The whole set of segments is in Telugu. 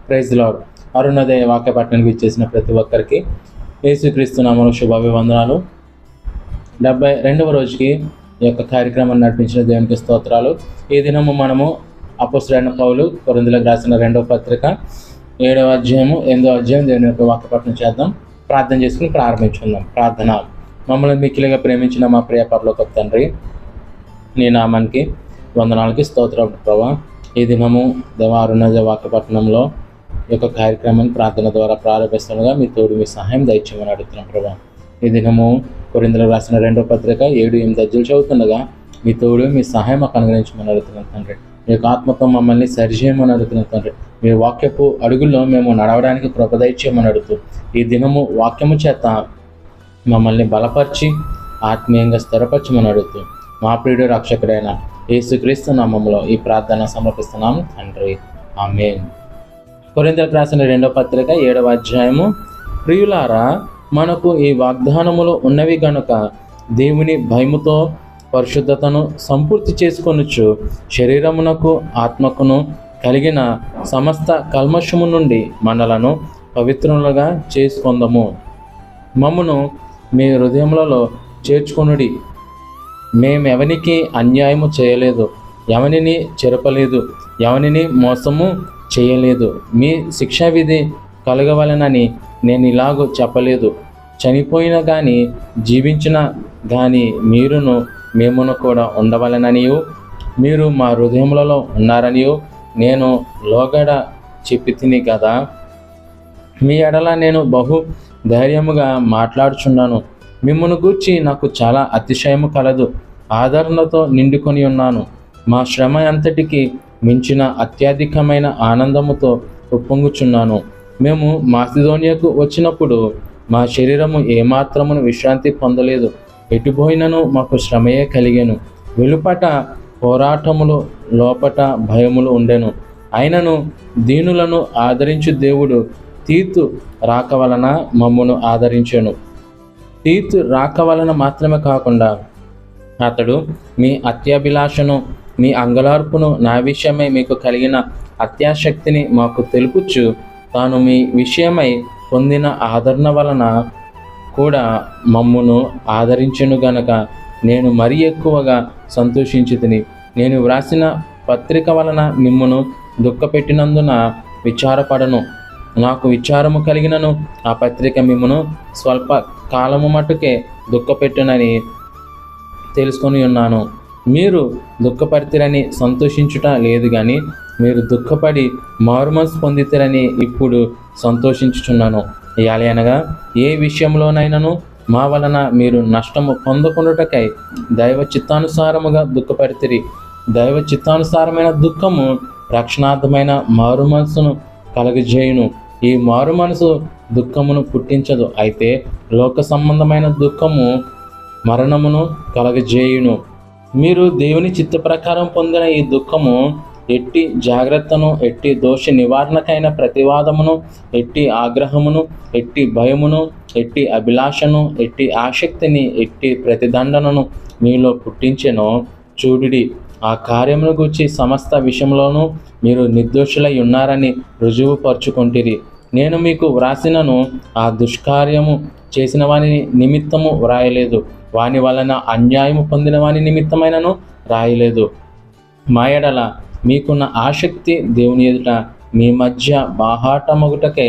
Praise lord. అరుణోదయ వాక్య పట్టణానికి ఇచ్చేసిన ప్రతి ఒక్కరికి యేసుక్రీస్తు నామములో శుభాభివందనాలు. 72వ రోజుకి ఈ యొక్క కార్యక్రమాన్ని నడిపించిన దేవునికి స్తోత్రాలు. ఈ దినము మనము అపోస్తలుడైన పౌలు కొరింథీయులకు రాసిన 2వ పత్రిక 7వ అధ్యాయము 8వ అధ్యాయం దేవుని యొక్క వాక్య పట్టణం చేద్దాం. ప్రార్థన చేసుకుని ప్రారంభించుకుందాం. ప్రార్థన. మమ్మల్ని మిక్కిలిగా ప్రేమించిన మా ప్రియ పరలోకపు తండ్రి, నీ నామానికి వందనాలకి స్తోత్రం ప్రభా. ఈ దినము అరుణోదయ వాక్య పట్టణంలో ఈ యొక్క కార్యక్రమాన్ని ప్రార్థన ద్వారా ప్రారంభిస్తుండగా మీ తోడు మీ సహాయం దయచేయమని అడుగుతున్నాం ప్రభా. ఈ దినము కొరింథీయులకు రాసిన 2వ పత్రిక 7-8 అధ్యాయాలు చదువుతుండగా మీ తోడు మీ సహాయం మాకు అనుగ్రహించమని అడుగుతున్నాం తండ్రి. మీ యొక్క ఆత్మతో మమ్మల్ని సరిచేయమని అడుగుతున్నాం తండ్రి. మీ వాక్యపు అడుగుల్లో మేము నడవడానికి కృప దయచేయమని అడుగుతూ ఈ దినము వాక్యము చేత మమ్మల్ని బలపరిచి ఆత్మీయంగా స్థిరపరచమని అడుగుతూ మా ప్రియుడు రక్షకుడైన యేసుక్రీస్తు నామములో ఈ ప్రార్థన సమర్పిస్తున్నాము తండ్రి. ఆమేన్. కొరింథీయులకు రాసిన 2వ పత్రిక 7వ అధ్యాయము. ప్రియులారా, మనకు ఈ వాగ్దానములు ఉన్నవి గనుక దేవుని భయముతో పరిశుద్ధతను సంపూర్తి చేసుకొనుచు శరీరమునకు ఆత్మకును కలిగిన సమస్త కల్మషము నుండి మనలను పవిత్రులుగా చేసుకొందము. మమ్మును మీ హృదయములలో చేర్చుకొనుడి. మేమెవనికి అన్యాయము చేయలేదు, ఎవనిని చెరపలేదు, ఎవనిని మోసము చేయలేదు. మీ శిక్షా విధి కలగవలనని నేను ఇలాగూ చెప్పలేదు. చనిపోయిన కానీ జీవించిన కానీ మీరును మేమును కూడా ఉండవలననియు మీరు మా హృదయములలో ఉన్నారనియు నేను లోగడ చెప్పి తిని కదా. మీ ఎడల నేను బహు ధైర్యముగా మాట్లాడుచున్నాను. మిమ్మును గూర్చి నాకు చాలా అతిశయము కలదు. ఆదరణతో నిండుకొని ఉన్నాను. మా శ్రమ అంతటికి మించిన అత్యధికమైన ఆనందముతో ఉప్పొంగుచున్నాను. మేము మాసిదోనియాకు వచ్చినప్పుడు మా శరీరము ఏమాత్రమును విశ్రాంతి పొందలేదు. ఎటుపోయినను మాకు శ్రమయే కలిగెను. వెలుపట పోరాటములు, లోపట భయములు ఉండెను. అయినను దీనులను ఆదరించు దేవుడు తీతు రాక వలన మమ్మును ఆదరించెను. తీతు రాక వలన మాత్రమే కాకుండా అతడు మీ అత్యాభిలాషను, మీ అంగలార్పును, నా విషయమై మీకు కలిగిన అత్యాశక్తిని మాకు తెలుపుచు తాను మీ విషయమై పొందిన ఆదరణ వలన కూడా మమ్మును ఆదరించెను గనక నేను మరీ ఎక్కువగా సంతోషించితిని. నేను వ్రాసిన పత్రిక వలన మిమ్మును దుఃఖపెట్టినందున విచారపడను. నాకు విచారము కలిగినను ఆ పత్రిక మిమ్మును స్వల్ప కాలము మట్టుకే దుఃఖపెట్టునని తెలుసుకొని ఉన్నాను. మీరు దుఃఖపడితిరని సంతోషించుట లేదు కానీ మీరు దుఃఖపడి మారుమనసు పొందితిరని ఇప్పుడు సంతోషించుచున్నాను. అనగా ఏ విషయంలోనైనాను మా వలన మీరు నష్టము పొందకుండాటకై దైవ చిత్తానుసారముగా దుఃఖపడితిరి. దైవ చిత్తానుసారమైన దుఃఖము రక్షణార్థమైన మారుమనసును కలగజేయును. ఈ మారుమనసు దుఃఖమును పుట్టించదు, అయితే లోక సంబంధమైన దుఃఖము మరణమును కలగజేయును. మీరు దేవుని చిత్త ప్రకారం పొందిన ఈ దుఃఖము ఎట్టి జాగ్రత్తను, ఎట్టి దోష నివారణకైన ప్రతివాదమును, ఎట్టి ఆగ్రహమును, ఎట్టి భయమును, ఎట్టి అభిలాషను, ఎట్టి ఆసక్తిని, ఎట్టి ప్రతిదండనను మీలో పుట్టించెనో చూడుడి. ఆ కార్యమును గూర్చి సమస్త విషయంలోనూ మీరు నిర్దోషులై ఉన్నారని రుజువుపరుచుకొంటిరి. నేను మీకు వ్రాసినను ఆ దుష్కార్యము చేసిన వాని నిమిత్తము వ్రాయలేదు, వాని వలన అన్యాయము పొందిన వాని నిమిత్తమైనను రాయలేదు. మా ఎడల మీకున్న ఆసక్తి దేవుని ఎదుట మీ మధ్య బాహాటమగుటకే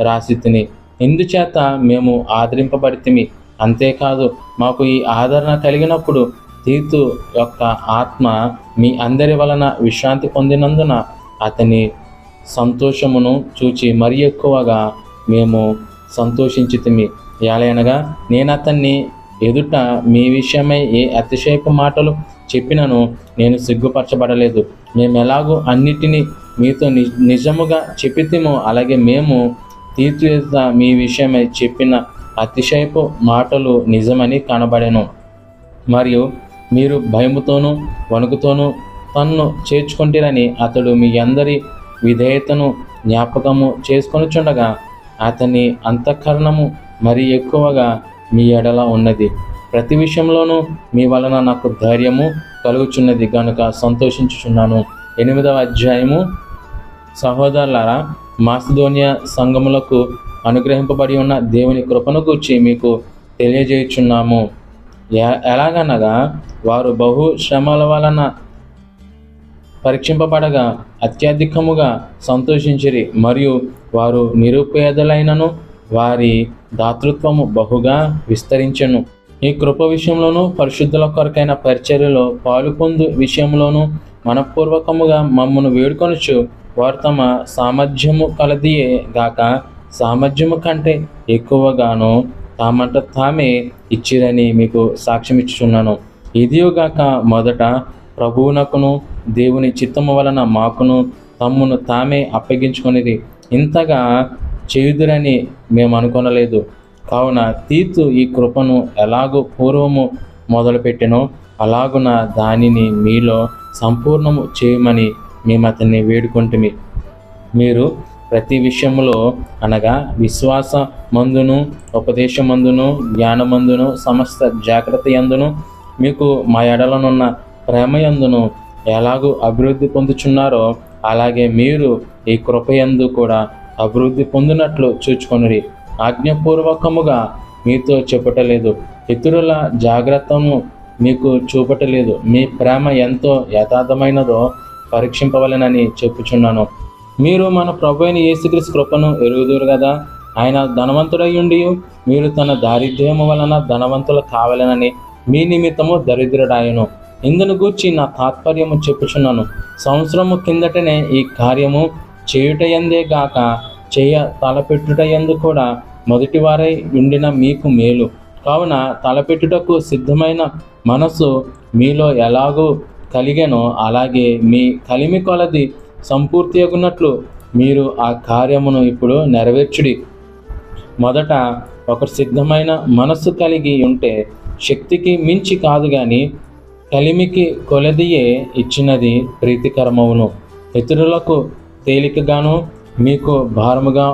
రాసి తిని. ఇందుచేత మేము ఆదరింపబడితిమి. అంతేకాదు, మాకు ఈ ఆదరణ కలిగినప్పుడు తీతు యొక్క ఆత్మ మీ అందరి వలన విశ్రాంతి పొందినందున అతని సంతోషమును చూచి మరి ఎక్కువగా మేము సంతోషించితిమి. అనగా నేను అతన్ని ఎదుట మీ విషయమై ఏ అతిశయపు మాటలు చెప్పినను నేను సిగ్గుపరచబడలేదు. మేము ఎలాగో అన్నిటినీ మీతో నిజముగా చెప్పితిమో అలాగే మేము తీతు ఎదుట మీ విషయమై చెప్పిన అతిశయపు మాటలు నిజమని కనబడెను. మరియు మీరు భయముతోనూ వణుకుతోనూ తన్ను చేర్చుకుంటారని అతడు మీ అందరి విధేయతను జ్ఞాపకము చేసుకొనుచుండగా అతని అంతఃకరణము మరి ఎక్కువగా మీ ఎడల ఉన్నది. ప్రతి విషయంలోనూ మీ వలన నాకు ధైర్యము కలుగుచున్నది గనుక సంతోషించుచున్నాను. 8వ అధ్యాయము. సహోదరులారా, మాసిదోనియా సంఘములకు అనుగ్రహింపబడి ఉన్న దేవుని కృపను గూర్చి మీకు తెలియజేయుచున్నాము. ఎలాగనగా వారు బహు శ్రమల వలన పరీక్షింపబడగా అత్యధికముగా సంతోషించిరి, మరియు వారు నిరుపేదలైనను వారి దాతృత్వము బహుగా విస్తరించెను. ఈ కృప విషయంలోనూ పరిశుద్ధుల కొరకైన పరిచర్యలో పాలుపొందు విషయంలోనూ మనపూర్వకముగా మమ్మను వేడుకొనుచు వారు తమ సామర్థ్యము కలదియే గాక సామర్థ్యము కంటే ఎక్కువగాను తామంట తామే ఇచ్చిరని మీకు సాక్ష్యమిచ్చుచున్నాను. ఇదియుగాక మొదట ప్రభువునకును దేవుని చిత్తము వలన మాకును తమ్మును తామే అప్పగించుకొనిది. ఇంతగా చేయుదురని మేము అనుకొనలేదు. కావున తీతు ఈ కృపను ఎలాగూ పూర్వము మొదలుపెట్టెనో అలాగున దానిని మీలో సంపూర్ణము చేయమని మేము అతన్ని వేడుకొంటిమి. మీరు ప్రతి విషయములో అనగా విశ్వాసమందును ఉపదేశమందును జ్ఞానమందును సమస్త జాగ్రత్త యందును మీకు మా ఎడలనున్న ప్రేమయందును ఎలాగూ అభివృద్ధి పొందుచున్నారో అలాగే మీరు ఈ కృపయందు కూడా అభివృద్ధి పొందినట్లు చూచుకొనిరి. ఆజ్ఞాపూర్వకముగా మీతో చెప్పటలేదు, ఇతరుల జాగ్రత్తను మీకు చూపటలేదు. మీ ప్రేమ ఎంతో యథార్థమైనదో పరీక్షింపవలెనని చెప్పుచున్నాను. మీరు మన ప్రభు అయిన యేసుక్రీస్తు కృపను ఎరుగుదురు కదా. ఆయన ధనవంతుడయ్యుండి మీరు తన దారిద్ర్యము వలన ధనవంతులు కావాలనని మీ నిమిత్తము దరిద్రుడాయను. ఇందును గూర్చి నా తాత్పర్యము చెప్పుచున్నాను. సంవత్సరము కిందటనే ఈ కార్యము చేయుటయందే గాక చేయ తలపెట్టుటయందు కూడా మొదటివారై ఉండిన మీకు మేలు. కావున తలపెట్టుటకు సిద్ధమైన మనసు మీలో ఎలాగూ కలిగెనో అలాగే మీ కలిమి కొలది సంపూర్తియగునట్లు మీరు ఆ కార్యమును ఇప్పుడు నెరవేర్చుడి. మొదట ఒక సిద్ధమైన మనస్సు కలిగి ఉంటే శక్తికి మించి కాదు గాని కలిమికి కొలదియే ఇచ్చినది ప్రీతికరమవును. ఇతరులకు తేలికగాను మీకు భారముగా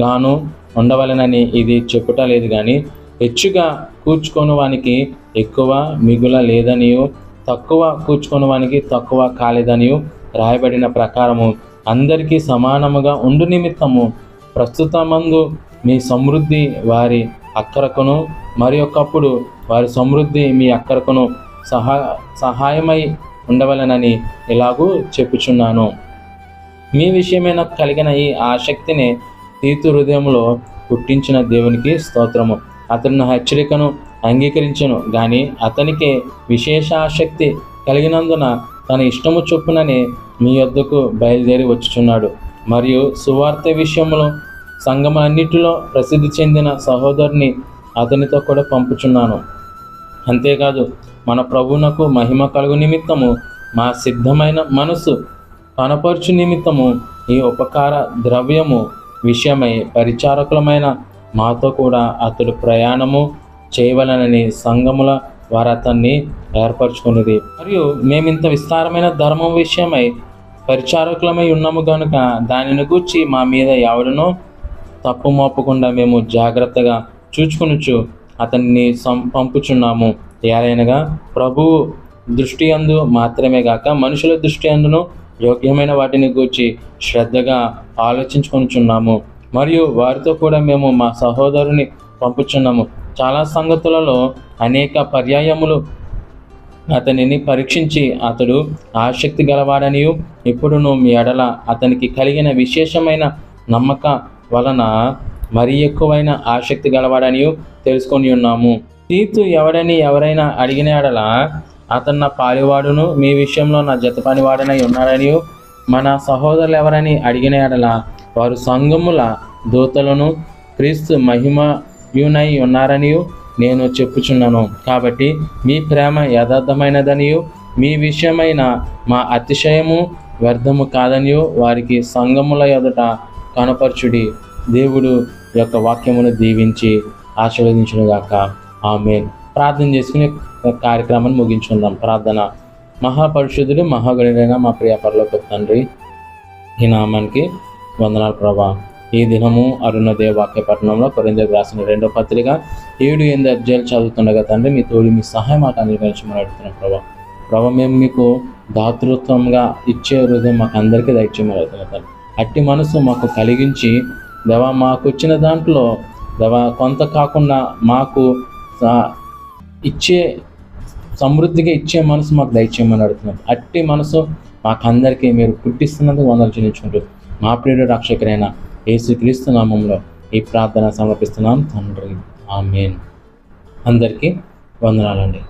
గాను ఉండవలెనని ఇది చెప్పుటలేదు కానీ హెచ్చుగా కూర్చుకొని వానికి ఎక్కువ మిగుల లేదనియు తక్కువ కూర్చుకొని వానికి తక్కువ కాలేదనియు రాయబడిన ప్రకారము అందరికీ సమానముగా ఉండు నిమిత్తము ప్రస్తుతమందు మీ సమృద్ధి వారి అక్కరకును మరి ఒకప్పుడు వారి సమృద్ధి మీ అక్కరకును సహాయమై ఉండవలెనని ఇలాగూ చెప్పుచున్నాను. మీ విషయమైన కలిగిన ఈ ఆసక్తిని తీతు హృదయంలో పుట్టించిన దేవునికి స్తోత్రము. అతను నా హెచ్చరికను అంగీకరించెను గాని అతనికే విశేష ఆసక్తి కలిగినందున తన ఇష్టము చొప్పుననే మీ యొద్దకు బయలుదేరి వచ్చుచున్నాడు. మరియు సువార్త విషయంలో సంఘములన్నిటిలో ప్రసిద్ధి చెందిన సహోదరుని అతనితో కూడా పంపుచున్నాను. అంతేకాదు మన ప్రభువునకు మహిమ కలుగు నిమిత్తము మా సిద్ధమైన మనసు కనపరచు నిమిత్తము ఈ ఉపకార ద్రవ్యము విషయమై పరిచారకులమైన మాతో కూడా అతడు ప్రయాణము చేయవలనని సంఘముల వారు అతన్ని ఏర్పరచుకున్నది. మరియు మేమింత విస్తారమైన ధర్మం విషయమై పరిచారకులమై ఉన్నాము గనుక దానిని గూర్చి మా మీద ఎవడనో తప్పు మోపకుండా మేము జాగ్రత్తగా చూచుకొనుచు అతన్ని పంపుచున్నాము. ఏలైనగా ప్రభువు దృష్టి యందు మాత్రమే గాక మనుషుల దృష్టి యందును యోగ్యమైన వాటిని గూర్చి శ్రద్ధగా ఆలోచించుకొనుచున్నాము. మరియు వారితో కూడా మేము మా సహోదరుని పంపుచున్నాము. చాలా సంగతులలో అనేక పర్యాయములు అతనిని పరీక్షించి అతడు ఆసక్తి గలవాడనియు ఇప్పుడును మీ ఎడల అతనికి కలిగిన విశేషమైన నమ్మక వలన మరి ఎక్కువైన ఆసక్తి గలవాడనియు తెలుసుకొని ఉన్నాము. తీతు ఎవరైనా అడిగిన ఎడల అతను నా పాలివాడును మీ విషయంలో నా జతపనివాడనై ఉన్నాడనియు మన సహోదరులు ఎవరని అడిగిన ఎడల వారు సంఘముల దూతలను క్రీస్తు మహిమయునై ఉన్నారనియు నేను చెప్పుచున్నాను. కాబట్టి మీ ప్రేమ యథార్థమైనదనియు మీ విషయమైన మా అతిశయము వ్యర్థము కాదనియు వారికి సంఘముల ఎదుట కనపరచుడి. దేవుడు యొక్క వాక్యమును దీవించి ఆశీర్వదించునుగాక. ఆమేన్. ప్రార్థన చేసుకుని కార్యక్రమాన్ని ముగించుకుందాం. ప్రార్థన. మహాపరిశుద్ధుడు మహాగణుడైన మా ప్రియ పరలోకపు తండ్రి, ఈ నామానికి వందనాలు ప్రభా. ఈ దినము అరుణోదయ వాక్య పట్టణంలో కొరింథీయులకు రాసిన 2వ పత్రిక 7-8 అధ్యాయాలు చదువుతుండగా తండ్రి మీ తోడు మీ సహాయం మాకు అనుగ్రహించమని అడుగుతున్నాం ప్రభా. మేము మీకు దాతృత్వంగా ఇచ్చే హృదయం మాకు అందరికీ దయచేయమని అడుగుతున్నాం తండ్రి. అట్టి మనసు మాకు కలిగించి దేవా మాకు వచ్చిన దాంట్లో దేవా కొంత కాకుండా మాకు ఇచ్చే సమృద్ధిగా ఇచ్చే మనసు మాకు దయచేయమని అడుగుతున్నాం. అట్టి మనసు మాకందరికీ మీరు పుట్టిస్తున్నందుకు వందలు చెల్లించుకుంటూ మా ప్రియుడు రక్షకుడైన యేసుక్రీస్తు నామంలో ఈ ప్రార్థన సమర్పిస్తున్నాం తండ్రి. ఆమేన్. అందరికీ వందనాలండి.